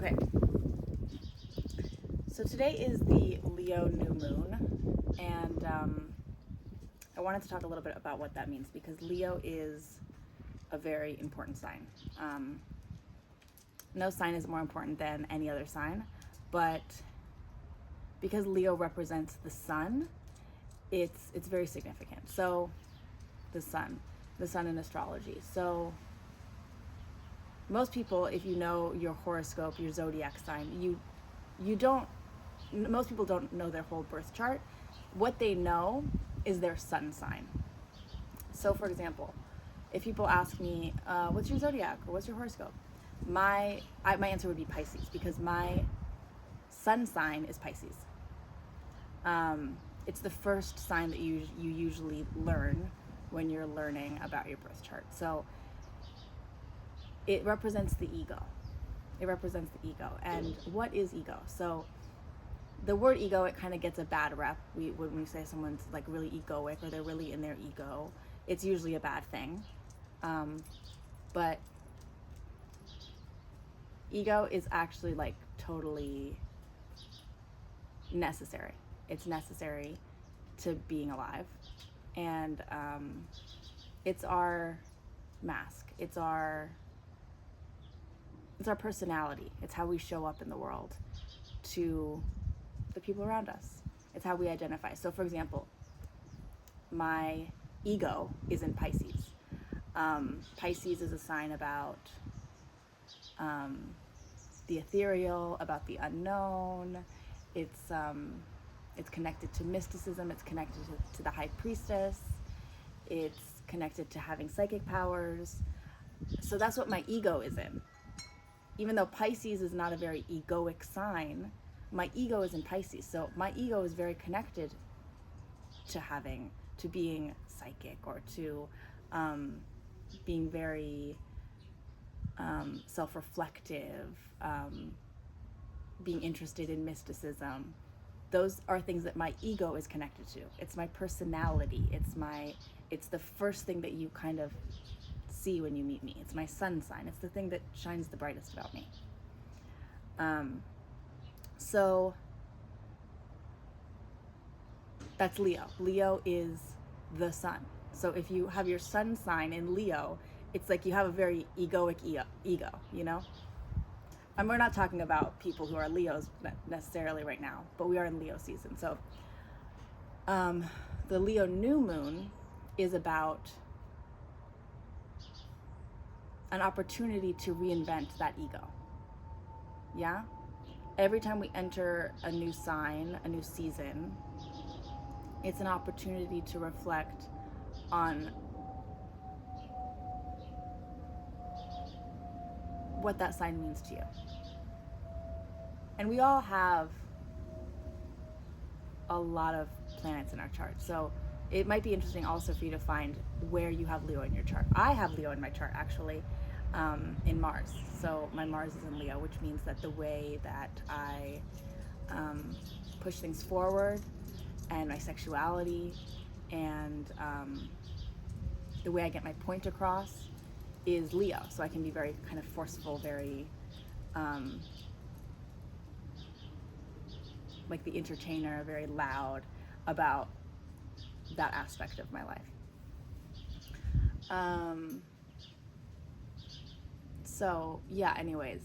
Okay, so today is the Leo new moon, and I wanted to talk a little bit about what that means, because Leo is a very important sign. No sign is more important than any other sign, but because Leo represents the sun, it's very significant. So the sun in astrology. So most people, if you know your horoscope, your zodiac sign, most people don't know their whole birth chart. What they know is their sun sign. So for example, if people ask me, what's your zodiac or what's your horoscope? My answer would be Pisces, because my sun sign is Pisces. It's the first sign that you usually learn when you're learning about your birth chart. So it represents the ego. It represents the ego. And what is ego? So the word ego, it kind of gets a bad rep. When we say someone's like really egoic or they're really in their ego, it's usually a bad thing. But ego is actually like totally necessary. It's necessary to being alive. And it's our mask. It's our personality. It's how we show up in the world to the people around us. It's how we identify. So for example, my ego is in Pisces. Pisces is a sign about the ethereal, about the unknown. It's connected to mysticism. It's connected to the high priestess. It's connected to having psychic powers. So that's what my ego is in. Even though Pisces is not a very egoic sign, my ego is in Pisces. So my ego is very connected to being psychic, or to being very self-reflective, being interested in mysticism. Those are things that my ego is connected to. It's my personality. It's the first thing that you kind of see when you meet me. It's my sun sign. It's the thing that shines the brightest about me. So that's Leo. Leo is the sun. So if you have your sun sign in Leo, it's like you have a very egoic ego, you know? And we're not talking about people who are Leos necessarily right now, but we are in Leo season. So the Leo new moon is about an opportunity to reinvent that ego. Yeah? Every time we enter a new sign, a new season, it's an opportunity to reflect on what that sign means to you. And we all have a lot of planets in our chart. So it might be interesting also for you to find where you have Leo in your chart. I have Leo in my chart, actually, in Mars. So my Mars is in Leo, which means that the way that I push things forward, and my sexuality, and the way I get my point across is Leo. So I can be very kind of forceful, very like the entertainer, very loud about that aspect of my life. So yeah, anyways,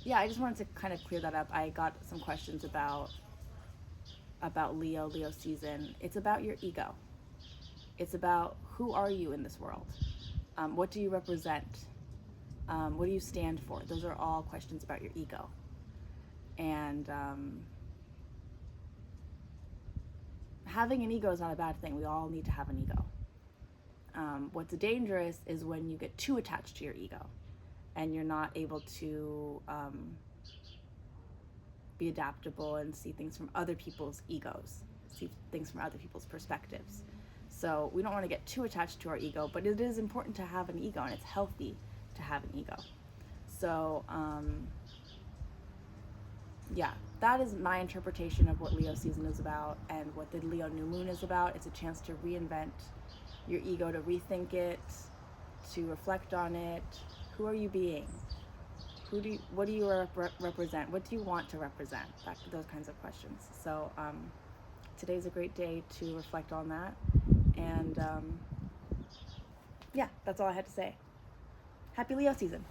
yeah, I just wanted to kind of clear that up. I got some questions about Leo season. It's about your ego. It's about who are you in this world? What do you represent? What do you stand for? Those are all questions about your ego. And having an ego is not a bad thing. We all need to have an ego. What's dangerous is when you get too attached to your ego and you're not able to be adaptable and see things from other people's egos, see things from other people's perspectives. So we don't want to get too attached to our ego, but it is important to have an ego, and it's healthy to have an ego. So yeah, that is my interpretation of what Leo season is about and what the Leo new moon is about. It's a chance to reinvent your ego, to rethink it, to reflect on it. Who are you being? what do you represent? What do you want to represent? Those kinds of questions. So today's a great day to reflect on that. And yeah, that's all I had to say. Happy Leo season.